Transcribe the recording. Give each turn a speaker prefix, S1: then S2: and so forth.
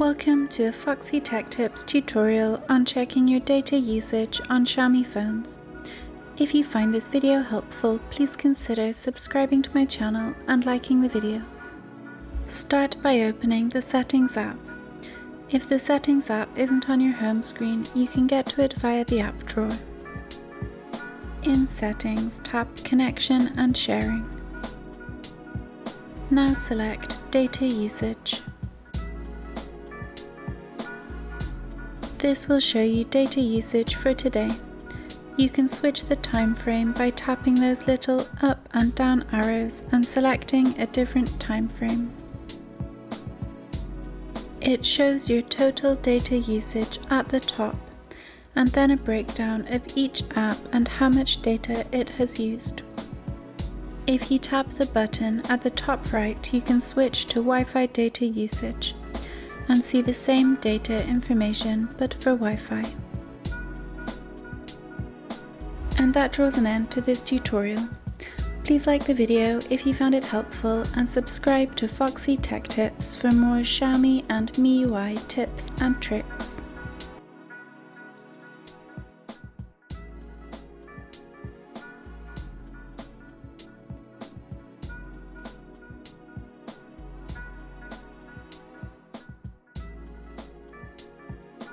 S1: Welcome to a Foxy Tech Tips tutorial on checking your data usage on Xiaomi phones. If you find this video helpful, please consider subscribing to my channel and liking the video. Start by opening the Settings app. If the Settings app isn't on your home screen, you can get to it via the app drawer. In Settings, tap Connection and Sharing. Now select Data Usage. This will show you data usage for today. You can switch the time frame by tapping those little up and down arrows and selecting a different time frame. It shows your total data usage at the top, and then a breakdown of each app and how much data it has used. If you tap the button at the top right, you can switch to Wi-Fi data usage and see the same data information but for Wi-Fi. And that draws an end to this tutorial. Please like the video if you found it helpful and subscribe to Foxy Tech Tips for more Xiaomi and MIUI tips and tricks.